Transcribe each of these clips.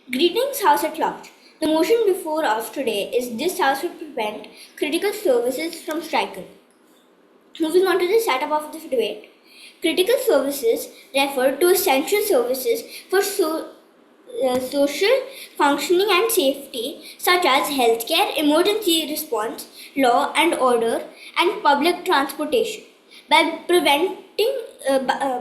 Greetings, House at Large. The motion before us today is this House will prevent critical services from striking. Moving on to the setup of this debate, critical services refer to essential services for social functioning and safety, such as healthcare, emergency response, law and order, and public transportation. By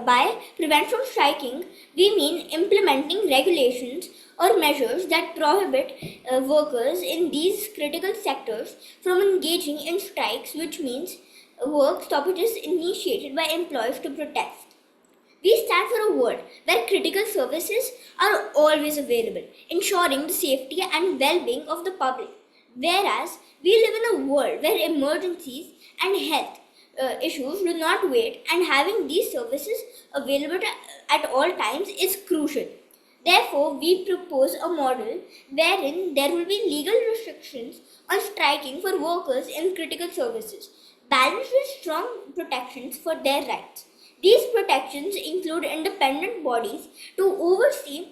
by prevent from striking, we mean implementing regulations or measures that prohibit workers in these critical sectors from engaging in strikes, which means work stoppages initiated by employees to protest. We stand for a world where critical services are always available, ensuring the safety and well being of the public. Whereas we live in a world where emergencies and health issues do not wait, and having these services available at all times is crucial. Therefore, we propose a model wherein there will be legal restrictions on striking for workers in critical services, balanced with strong protections for their rights. These protections include independent bodies to oversee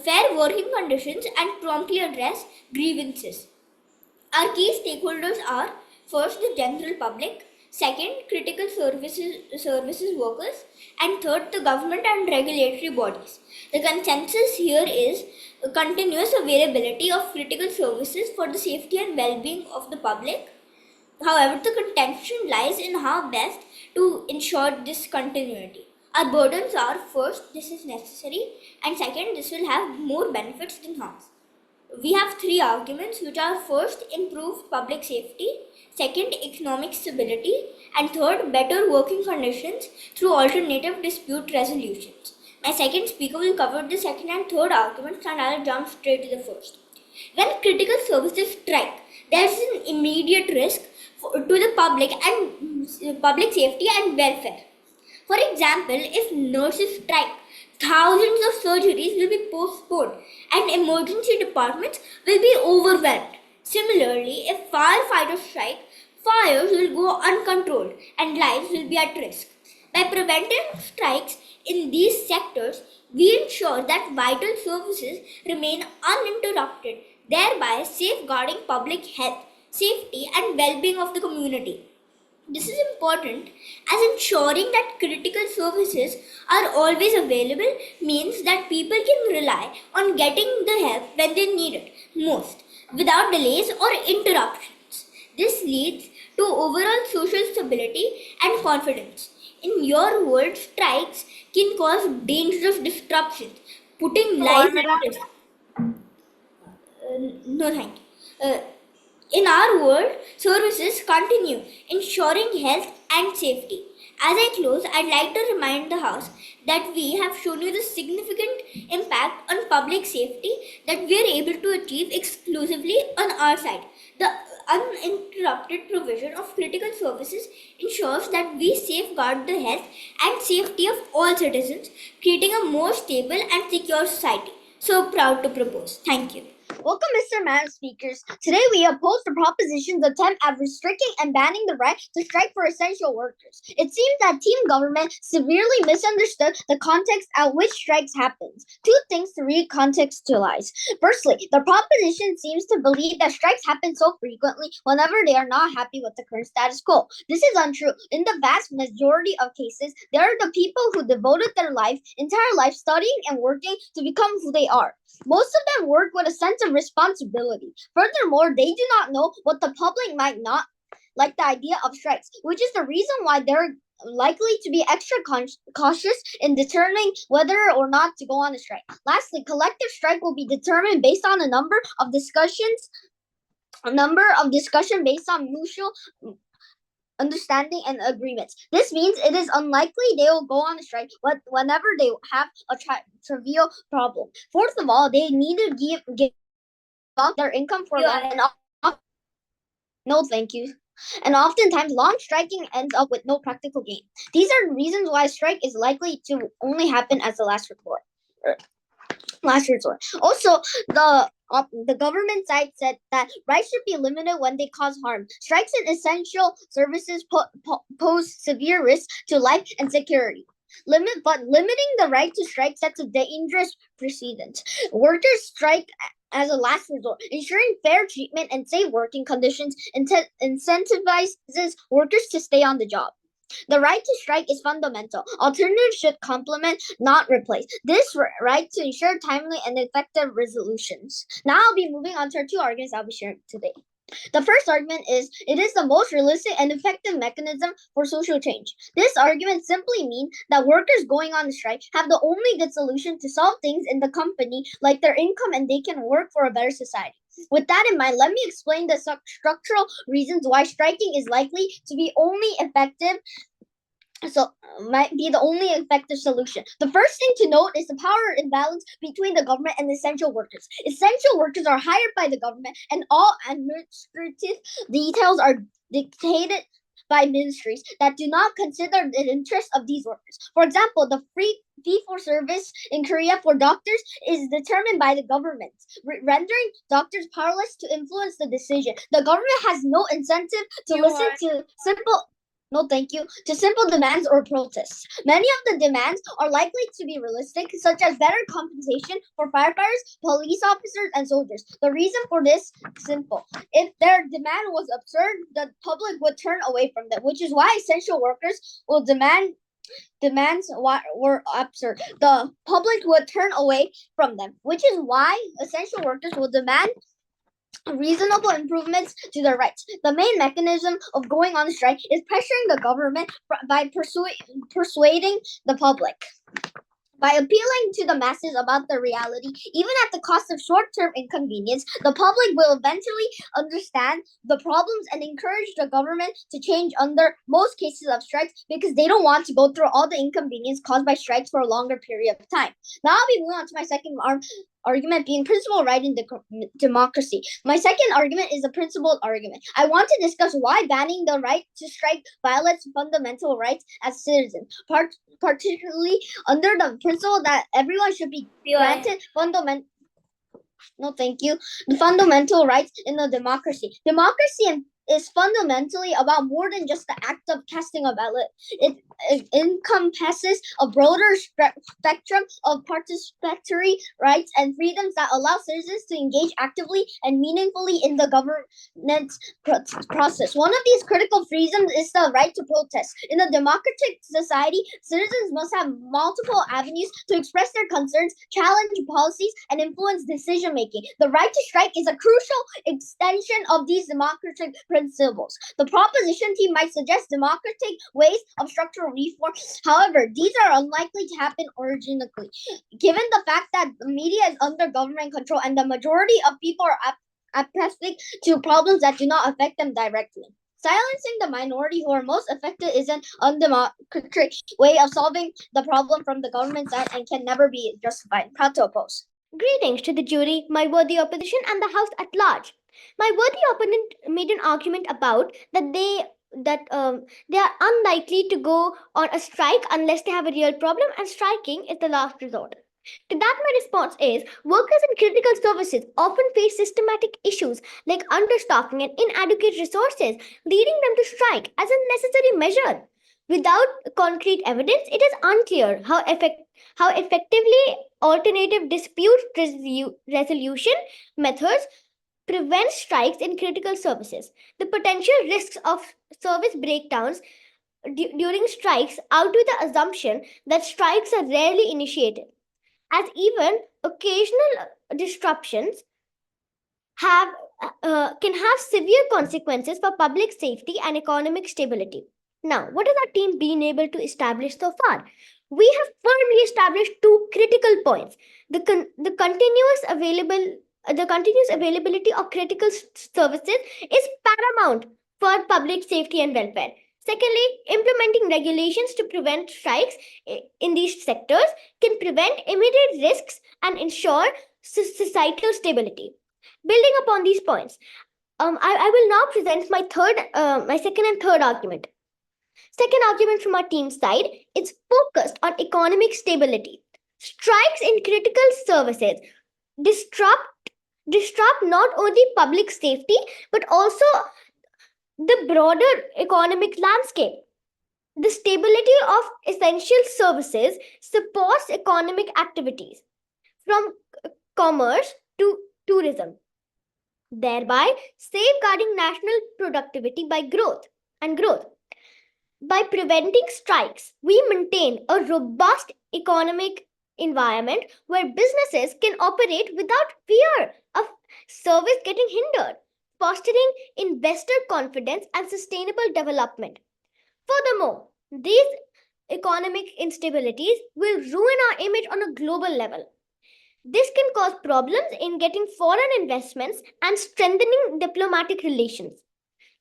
fair working conditions and promptly address grievances. Our key stakeholders are first the general public, second services workers, and third the government and regulatory bodies. The consensus here is continuous availability of critical services for the safety and well-being of the public. However, the contention lies in how best to ensure this continuity. Our burdens are first, this is necessary, and second, this will have more benefits than harms. We have three arguments, which are first, improved public safety, second, economic stability, and third, better working conditions through alternative dispute resolutions. My second speaker will cover the second and third arguments, and I'll jump straight to the first. When critical services strike, there is an immediate risk to the public and public safety and welfare. For example, if nurses strike, thousands of surgeries will be postponed and emergency departments will be overwhelmed. Similarly, if firefighters strike, fires will go uncontrolled and lives will be at risk. By preventing strikes in these sectors, we ensure that vital services remain uninterrupted, thereby safeguarding public health, safety, and well being of the community. This is important as ensuring that critical services are always available means that people can rely on getting the help when they need it most without delays or interruptions. This leads to overall social stability and confidence. In your world, strikes can cause dangerous disruptions, putting lives at risk. No, thank you. In our world, services continue, ensuring health and safety. As I close, I'd like to remind the House that we have shown you the significant impact on public safety that we are able to achieve exclusively on our side. The uninterrupted provision of critical services ensures that we safeguard the health and safety of all citizens, creating a more stable and secure society. So proud to propose. Thank you. Welcome, Mr. Madam Speakers. Today we oppose the proposition's attempt at restricting and banning the right to strike for essential workers. It seems that team government severely misunderstood the context at which strikes happens. Two things to recontextualize. Firstly, the proposition seems to believe that strikes happen so frequently whenever they are not happy with the current status quo. This is untrue. In the vast majority of cases, they are the people who devoted their entire life studying and working to become who they are. Most of them work with a sense of responsibility. Furthermore, they do not know what the public might not like the idea of strikes, which is the reason why they're likely to be extra cautious in determining whether or not to go on a strike. Lastly, collective strike will be determined based on a number of discussion based on mutual understanding and agreements. This means it is unlikely they will go on a strike whenever they have a trivial problem. Fourth of all, they need to give up their income for no thank you. And oftentimes, long striking ends up with no practical gain. These are reasons why a strike is likely to only happen as the last resort. Also, the government side said that rights should be limited when they cause harm. Strikes in essential services pose severe risk to life and security. Limiting the right to strike sets a dangerous precedent. Workers strike as a last resort. Ensuring fair treatment and safe working conditions incentivizes workers to stay on the job. The right to strike is fundamental. Alternatives should complement, not replace. This right to ensure timely and effective resolutions. Now I'll be moving on to our two arguments I'll be sharing today. The first argument is it is the most realistic and effective mechanism for social change. This argument simply means that workers going on strike have the only good solution to solve things in the company, like their income, and they can work for a better society. With that in mind, let me explain the structural reasons why striking is likely to be only effective might be the only effective solution. The first thing to note is the power imbalance between the government and essential workers. Essential workers are hired by the government, and all administrative details are dictated by ministries that do not consider the interests of these workers. For example, the fee for service in Korea for doctors is determined by the government, rendering doctors powerless to influence the decision. The government has no incentive to listen to simple demands or protests. Many of the demands are likely to be realistic, such as better compensation for firefighters, police officers, and soldiers. The reason for this is simple. If their demand was absurd, the public would turn away from them, which is why essential workers will demands were absurd. The public would turn away from them, which is why essential workers will demand reasonable improvements to their rights. The main mechanism of going on strike is pressuring the government by persuading the public. By appealing to the masses about the reality, even at the cost of short-term inconvenience, the public will eventually understand the problems and encourage the government to change under most cases of strikes because they don't want to go through all the inconvenience caused by strikes for a longer period of time. Now I'll be moving on to my second argument, being principled right in democracy. My second argument is a principled argument. I want to discuss why banning the right to strike violates fundamental rights as citizens, particularly under the principle that everyone should be granted the fundamental rights in a democracy. Democracy is fundamentally about more than just the act of casting a ballot. It encompasses a broader spectrum of participatory rights and freedoms that allow citizens to engage actively and meaningfully in the governance process. One of these critical freedoms is the right to protest. In a democratic society, citizens must have multiple avenues to express their concerns, challenge policies, and influence decision making. The right to strike is a crucial extension of these democratic principles. The proposition team might suggest democratic ways of structural reform. However, these are unlikely to happen organically, given the fact that the media is under government control and the majority of people are apathetic to problems that do not affect them directly. Silencing the minority who are most affected is an undemocratic way of solving the problem from the government side and can never be justified. Proud to oppose. Greetings to the jury, my worthy opposition, and the House at large. My worthy opponent made an argument about that they are unlikely to go on a strike unless they have a real problem, and striking is the last resort. To that, my response is workers in critical services often face systematic issues like understaffing and inadequate resources, leading them to strike as a necessary measure. Without concrete evidence, it is unclear how effectively alternative dispute resolution methods prevent strikes in critical services. The potential risks of service breakdowns during strikes outweigh the assumption that strikes are rarely initiated, as even occasional disruptions can have severe consequences for public safety and economic stability. Now, what has our team been able to establish so far? We have firmly established two critical points: the continuous availability of critical services is paramount for public safety and welfare. Secondly, implementing regulations to prevent strikes in these sectors can prevent immediate risks and ensure societal stability. Building upon these points, I will now present my second and third argument. Second argument from our team's side is focused on economic stability. Strikes in critical services disrupt not only public safety but also the broader economic landscape. The stability of essential services supports economic activities, from commerce to tourism, thereby safeguarding national productivity growth. By preventing strikes, we maintain a robust economic environment where businesses can operate without fear of service getting hindered, fostering investor confidence and sustainable development. Furthermore, these economic instabilities will ruin our image on a global level. This can cause problems in getting foreign investments and strengthening diplomatic relations.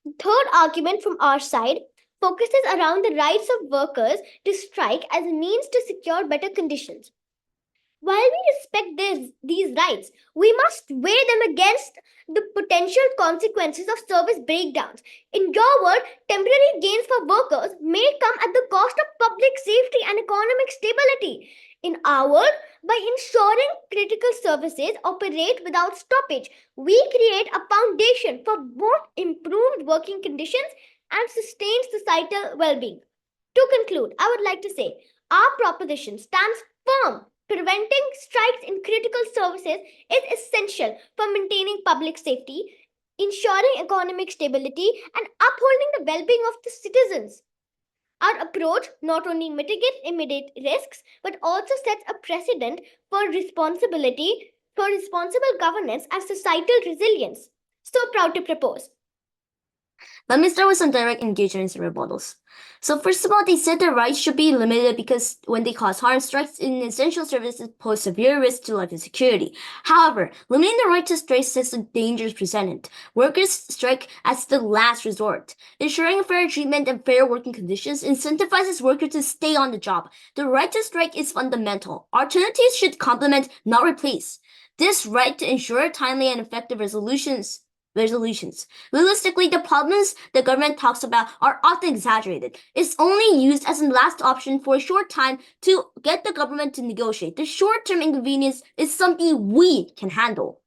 The third argument from our side focuses around the rights of workers to strike as a means to secure better conditions. While we respect these rights, we must weigh them against the potential consequences of service breakdowns. In your world, temporary gains for workers may come at the cost of public safety and economic stability. In our world, by ensuring critical services operate without stoppage, we create a foundation for both improved working conditions and sustained societal well being. To conclude, I would like to say our proposition stands firm. Preventing strikes in critical services is essential for maintaining public safety, ensuring economic stability, and upholding the well being of the citizens. Our approach not only mitigates immediate risks but also sets a precedent for responsible governance and societal resilience. So proud to propose. Let me start with some direct engagements and rebuttals. So first of all, they said their rights should be limited because when they cause harm, strikes in essential services pose severe risk to life and security. However, limiting the right to strike sets a danger presented. Workers strike as the last resort. Ensuring fair treatment and fair working conditions incentivizes workers to stay on the job. The right to strike is fundamental. Alternatives should complement, not replace. This right to ensure timely and effective resolutions. Realistically, the problems the government talks about are often exaggerated. It's only used as a last option for a short time to get the government to negotiate. The short-term inconvenience is something we can handle.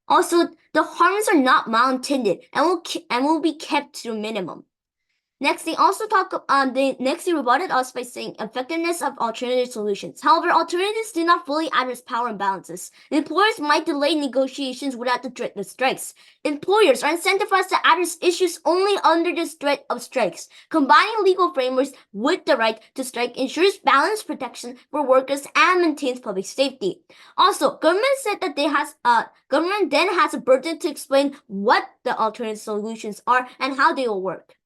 Also, the harms are not malintended and will be kept to a minimum. Next, they also they rebutted us by saying effectiveness of alternative solutions. However, alternatives do not fully address power imbalances. Employers might delay negotiations without the threat of strikes. Employers are incentivized to address issues only under the threat of strikes. Combining legal frameworks with the right to strike ensures balanced protection for workers and maintains public safety. Also, government said that government then has a burden to explain what the alternative solutions are and how they will work.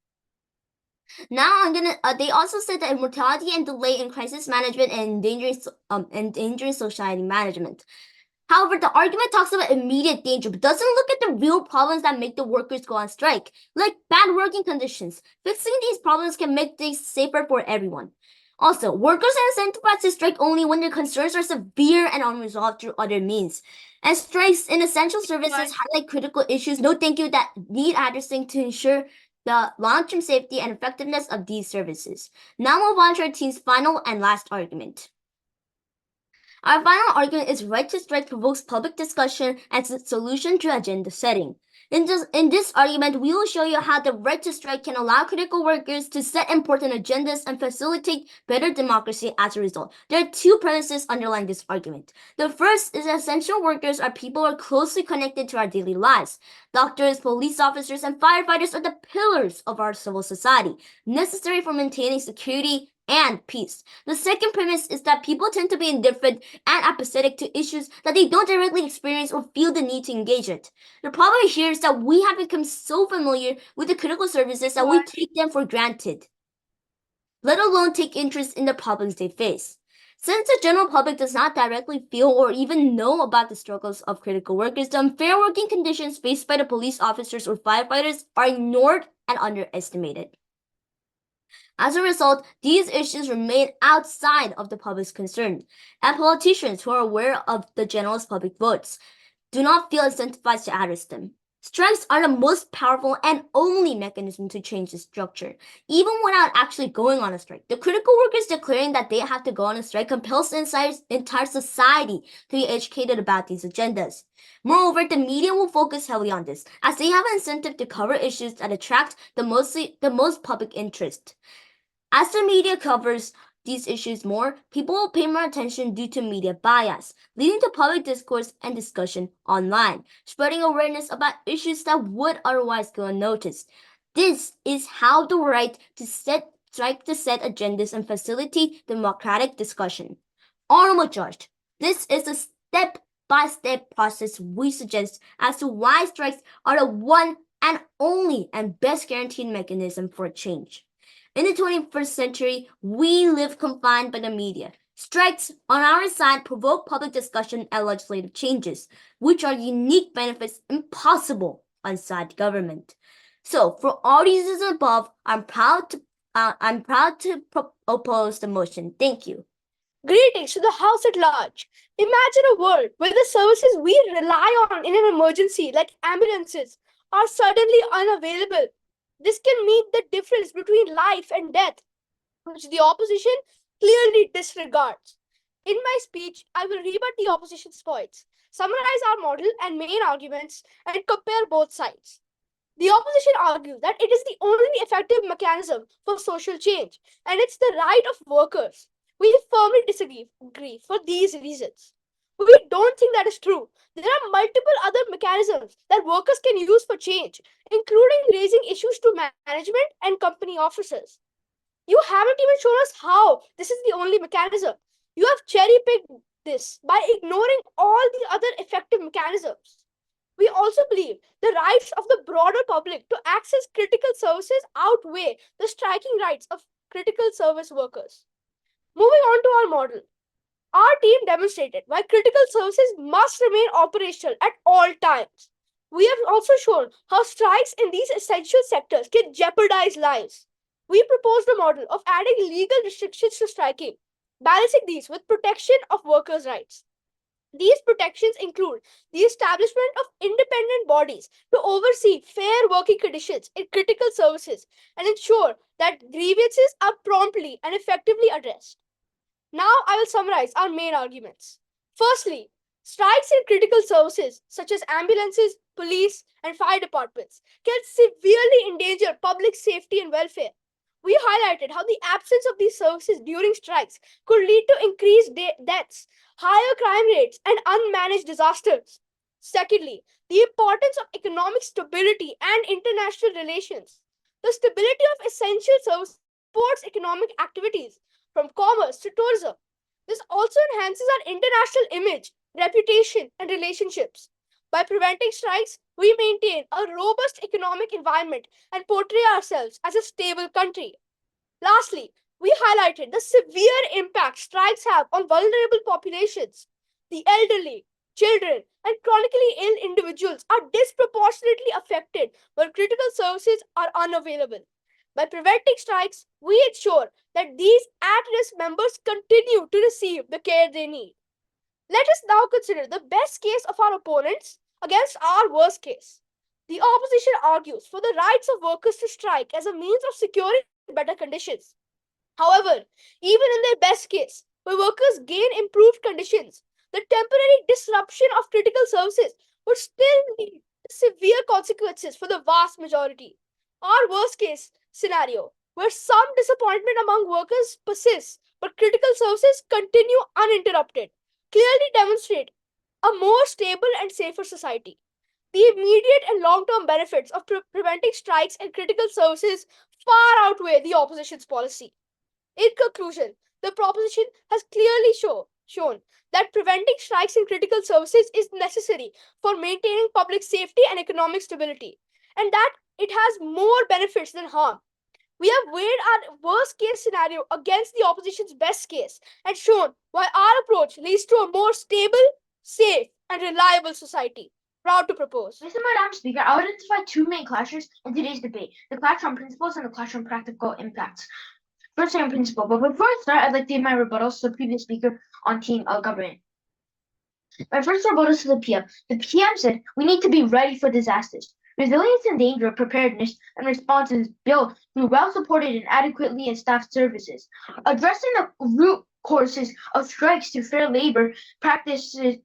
Now they also said that mortality and delay in crisis management and endangering society management. However, the argument talks about immediate danger, but doesn't look at the real problems that make the workers go on strike, like bad working conditions. Fixing these problems can make things safer for everyone. Also, workers are incentivized to strike only when their concerns are severe and unresolved through other means. And strikes in essential services highlight critical issues, no thank you, that need addressing to ensure the long-term safety and effectiveness of these services. Now move on to our team's final and last argument. Our final argument is right to strike provokes public discussion as a solution to agenda setting. In this argument, we will show you how the right to strike can allow critical workers to set important agendas and facilitate better democracy as a result. There are two premises underlying this argument. The first is that essential workers are people who are closely connected to our daily lives. Doctors, police officers, and firefighters are the pillars of our civil society, necessary for maintaining security and peace. The second premise is that people tend to be indifferent and apathetic to issues that they don't directly experience or feel the need to engage in. The problem here is that we have become so familiar with the critical services that we take them for granted, let alone take interest in the problems they face. Since the general public does not directly feel or even know about the struggles of critical workers, the unfair working conditions faced by the police officers or firefighters are ignored and underestimated. As a result, these issues remain outside of the public's concern, and politicians who are aware of the general public votes do not feel incentivized to address them. Strikes are the most powerful and only mechanism to change the structure, even without actually going on a strike. The critical workers declaring that they have to go on a strike compels the entire society to be educated about these agendas. Moreover, the media will focus heavily on this, as they have an incentive to cover issues that attract the most public interest. As the media covers these issues more, people will pay more attention due to media bias, leading to public discourse and discussion online, spreading awareness about issues that would otherwise go unnoticed. This is how the right to set agendas and facilitate democratic discussion. Honorable Judge, this is a step-by-step process we suggest as to why strikes are the one and only and best guaranteed mechanism for change. In the 21st century, we live confined by the media. Strikes on our side provoke public discussion and legislative changes, which are unique benefits impossible outside government. So, for all reasons above, I'm proud to oppose the motion. Thank you. Greetings to the House at large. Imagine a world where the services we rely on in an emergency, like ambulances, are suddenly unavailable. This can mean the difference between life and death, which the opposition clearly disregards. In my speech, I will rebut the opposition's points, summarize our model and main arguments, and compare both sides. The opposition argues that it is the only effective mechanism for social change, and it's the right of workers. We firmly disagree for these reasons. We don't think that is true. There are multiple other mechanisms that workers can use for change, including raising issues to management and company officers. You haven't even shown us how this is the only mechanism. You have cherry-picked this by ignoring all the other effective mechanisms. We also believe the rights of the broader public to access critical services outweigh the striking rights of critical service workers. Moving on to our model. Our team demonstrated why critical services must remain operational at all times. We have also shown how strikes in these essential sectors can jeopardize lives. We proposed a model of adding legal restrictions to striking, balancing these with protection of workers' rights. These protections include the establishment of independent bodies to oversee fair working conditions in critical services and ensure that grievances are promptly and effectively addressed. Now I will summarize our main arguments. Firstly, strikes in critical services such as ambulances, police, and fire departments can severely endanger public safety and welfare. We highlighted how the absence of these services during strikes could lead to increased deaths, higher crime rates, and unmanaged disasters. Secondly, the importance of economic stability and international relations. The stability of essential services supports economic activities, from commerce to tourism. This also enhances our international image, reputation, and relationships. By preventing strikes, we maintain a robust economic environment and portray ourselves as a stable country. Lastly, we highlighted the severe impact strikes have on vulnerable populations. The elderly, children, and chronically ill individuals are disproportionately affected when critical services are unavailable. By preventing strikes, we ensure that these at-risk members continue to receive the care they need. Let us now consider the best case of our opponents against our worst case. The opposition argues for the rights of workers to strike as a means of securing better conditions. However, even in their best case, where workers gain improved conditions, the temporary disruption of critical services would still lead to severe consequences for the vast majority. Our worst case scenario, where some disappointment among workers persists but critical services continue uninterrupted, clearly demonstrate a more stable and safer society. The immediate and long-term benefits of preventing strikes and critical services far outweigh the opposition's policy. In conclusion, the proposition has clearly shown that preventing strikes in critical services is necessary for maintaining public safety and economic stability, and that it has more benefits than harm. We have weighed our worst case scenario against the opposition's best case and shown why our approach leads to a more stable, safe, and reliable society. Proud to propose. Madam Speaker, I would identify two main clashes in today's debate: the clash on principles and the clash on practical impacts. First, on principle, but before I start, I'd like to give my rebuttals to the previous speaker on team government. My first rebuttal to the PM. The PM said we need to be ready for disasters. Resilience and danger, preparedness, and response is built through well-supported and adequately staffed services. Addressing the root causes of strikes to fair labor practices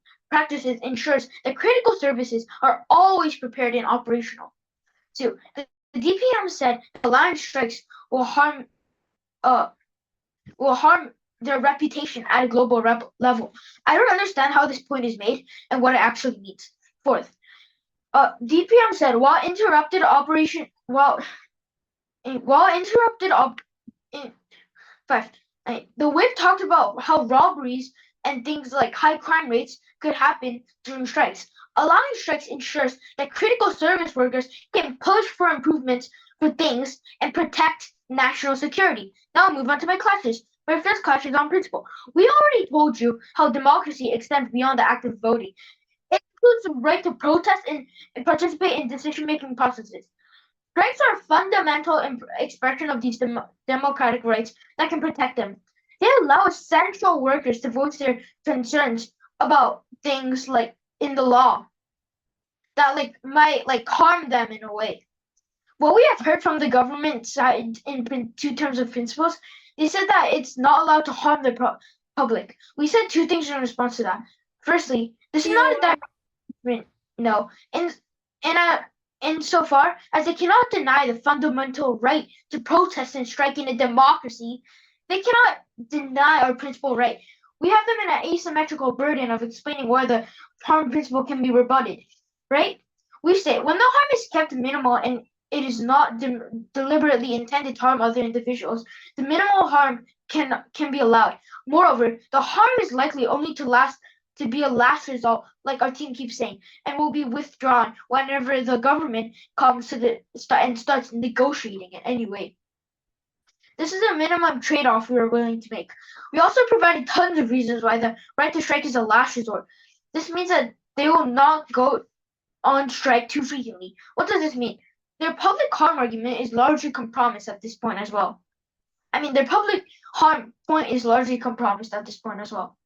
ensures that critical services are always prepared and operational. Two, the DPM said allowing strikes will harm will harm their reputation at a global level. I don't understand how this point is made and what it actually means. Fourth, DPM said while interrupted the whip talked about how robberies and things like high crime rates could happen during strikes. Allowing strikes ensures that critical service workers can push for improvements for things and protect national security. Now I'll move on to my classes. My first class is on principle. We already told you how democracy extends beyond the act of voting. It includes the right to protest and participate in decision-making processes. Strikes are a fundamental expression of these democratic rights that can protect them. They allow essential workers to voice their concerns about things like in the law that might harm them in a way. What we have heard from the government side in two terms of principles, they said that it's not allowed to harm the public. We said two things in response to that. Firstly, this is not a direct no, insofar as they cannot deny the fundamental right to protest and strike in a democracy, they cannot deny our principal right. We have them in an asymmetrical burden of explaining why the harm principle can be rebutted, right? We say when the harm is kept minimal and it is not deliberately intended to harm other individuals, the minimal harm can be allowed. Moreover, the harm is likely only to be a last result, like our team keeps saying, and will be withdrawn whenever the government comes to and starts negotiating it anyway. This is a minimum trade-off we are willing to make. We also provided tons of reasons why the right to strike is a last resort. This means that they will not go on strike too frequently. What does this mean? Their public harm argument is largely compromised at this point as well. Their public harm point is largely compromised at this point as well.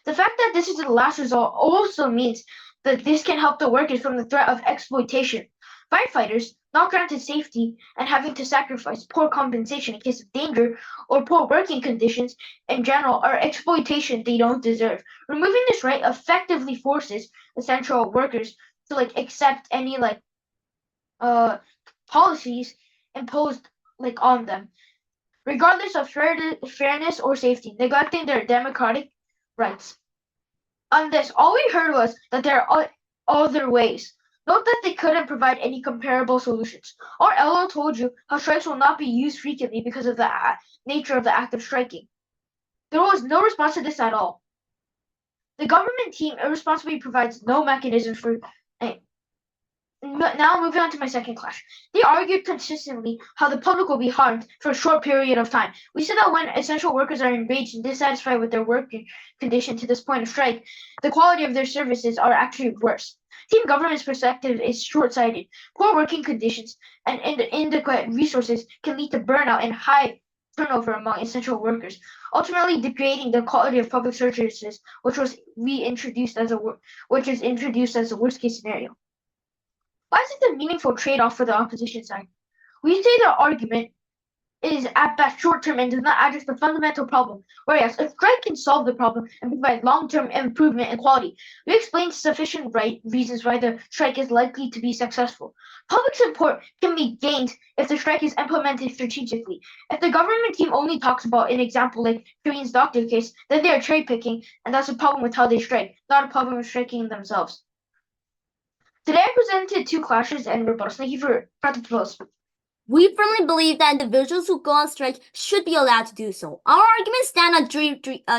The fact that this is the last result also means that this can help the workers from the threat of exploitation. Firefighters, not granted safety and having to sacrifice poor compensation in case of danger or poor working conditions in general, are exploitation they don't deserve. Removing this right effectively forces essential workers to accept any policies imposed on them, regardless of fairness or safety, neglecting their democratic rights. On this, all we heard was that there are other ways. Note that they couldn't provide any comparable solutions. Or LO told you how strikes will not be used frequently because of the nature of the act of striking. There was no response to this at all. The government team irresponsibly provides no mechanism for. Now moving on to my second class. They argued consistently how the public will be harmed for a short period of time. We said that when essential workers are enraged and dissatisfied with their working condition to this point of strike, the quality of their services are actually worse. Team government's perspective is short-sighted. Poor working conditions and inadequate resources can lead to burnout and high turnover among essential workers, ultimately degrading the quality of public services, which is introduced as a worst-case scenario. Why is it a meaningful trade-off for the opposition side? We say their argument is at best short-term and does not address the fundamental problem, whereas a strike can solve the problem and provide long-term improvement in quality. We explained sufficient reasons why the strike is likely to be successful. Public support can be gained if the strike is implemented strategically. If the government team only talks about an example like Korean's doctor case, then they are cherry-picking, and that's a problem with how they strike, not a problem with striking themselves. Today I presented two clashes and rebuttals. Thank you for participation. We firmly believe that individuals who go on strike should be allowed to do so. Our arguments stand on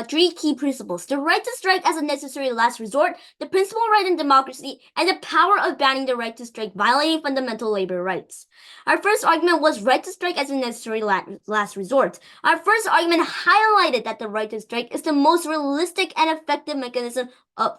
three key principles: the right to strike as a necessary last resort, the principal right in democracy, and the power of banning the right to strike violating fundamental labor rights. Our first argument was right to strike as a necessary last resort. Our first argument highlighted that the right to strike is the most realistic and effective mechanism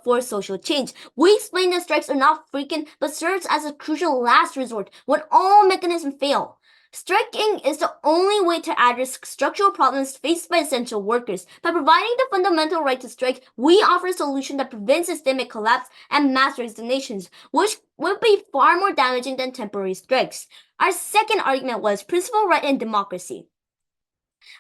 for social change. We explained that strikes are not frequent but serves as a crucial last resort when all mechanisms fail. Striking is the only way to address structural problems faced by essential workers. By providing the fundamental right to strike, we offer a solution that prevents systemic collapse and mass resignations, which would be far more damaging than temporary strikes. Our second argument was principal right in democracy.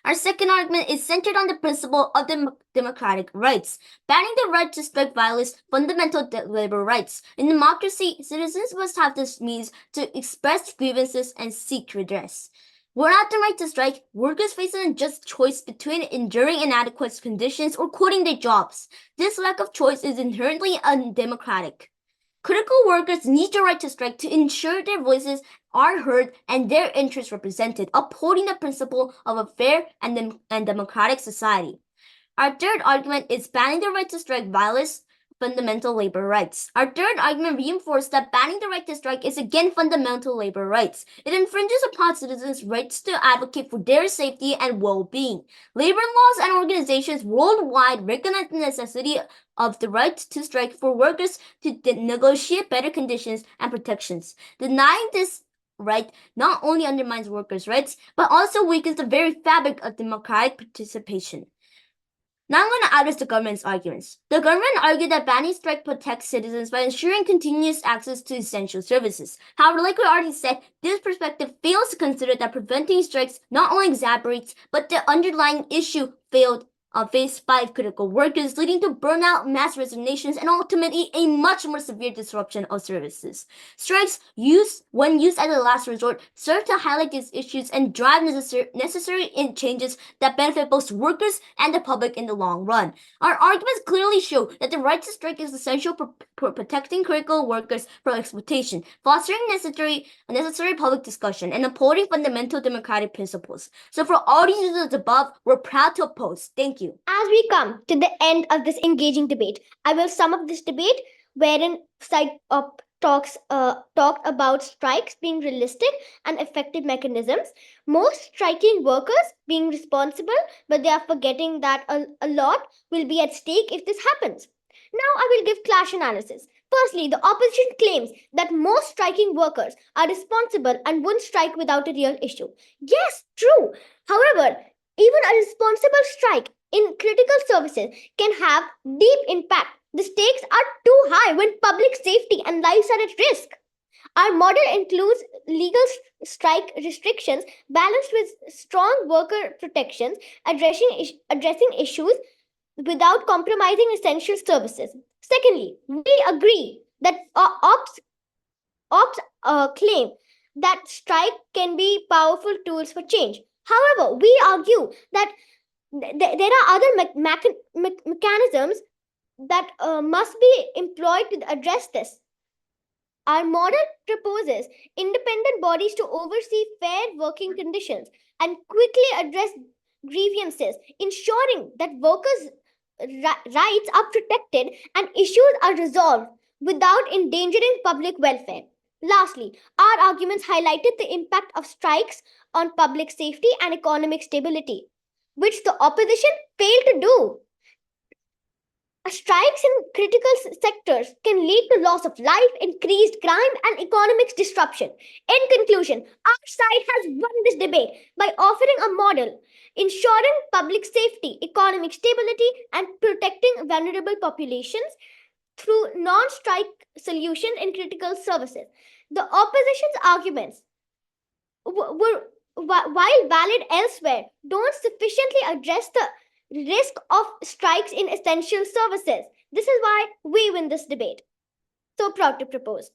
Our second argument is centered on the principle of democratic rights. Banning the right to strike violates fundamental labor rights. In democracy, citizens must have this means to express grievances and seek redress. Without the right to strike, workers face an unjust choice between enduring inadequate conditions or quitting their jobs. This lack of choice is inherently undemocratic. Critical workers need the right to strike to ensure their voices are heard and their interests represented, upholding the principle of a fair and democratic society. Our third argument is banning the right to strike violates fundamental labor rights. Our third argument reinforced that banning the right to strike is again fundamental labor rights. It infringes upon citizens' rights to advocate for their safety and well-being. Labor laws and organizations worldwide recognize the necessity of the right to strike for workers to negotiate better conditions and protections. Denying this right not only undermines workers' rights, but also weakens the very fabric of democratic participation. Now I'm going to address the government's arguments. The government argued that banning strike protects citizens by ensuring continuous access to essential services. However, like we already said, this perspective fails to consider that preventing strikes not only exacerbates, but the underlying issue faced by critical workers, leading to burnout, mass resignations, and ultimately a much more severe disruption of services. Strikes, when used as a last resort, serve to highlight these issues and drive necessary changes that benefit both workers and the public in the long run. Our arguments clearly show that the right to strike is essential for protecting critical workers from exploitation, fostering necessary public discussion, and upholding fundamental democratic principles. So for all these reasons above, we're proud to oppose. Thank you. As we come to the end of this engaging debate, I will sum up this debate wherein side talked about strikes being realistic and effective mechanisms, most striking workers being responsible, but they are forgetting that a lot will be at stake if this happens. Now I will give clash analysis. Firstly, the opposition claims that most striking workers are responsible and won't strike without a real issue. Yes, true. However, even a responsible strike in critical services can have deep impact. The stakes are too high when public safety and lives are at risk. Our model includes legal strike restrictions balanced with strong worker protections, addressing issues without compromising essential services. Secondly, we agree that ops claim that strike can be powerful tools for change. However, we argue that there are other mechanisms that must be employed to address this. Our model proposes independent bodies to oversee fair working conditions and quickly address grievances, ensuring that workers' rights are protected and issues are resolved without endangering public welfare. Lastly, our arguments highlighted the impact of strikes on public safety and economic stability, which the opposition failed to do. Strikes in critical sectors can lead to loss of life, increased crime, and economic disruption. In conclusion, our side has won this debate by offering a model ensuring public safety, economic stability, and protecting vulnerable populations through non-strike solutions in critical services. The opposition's arguments were, while valid elsewhere, don't sufficiently address the risk of strikes in essential services. This is why we win this debate. So proud to propose.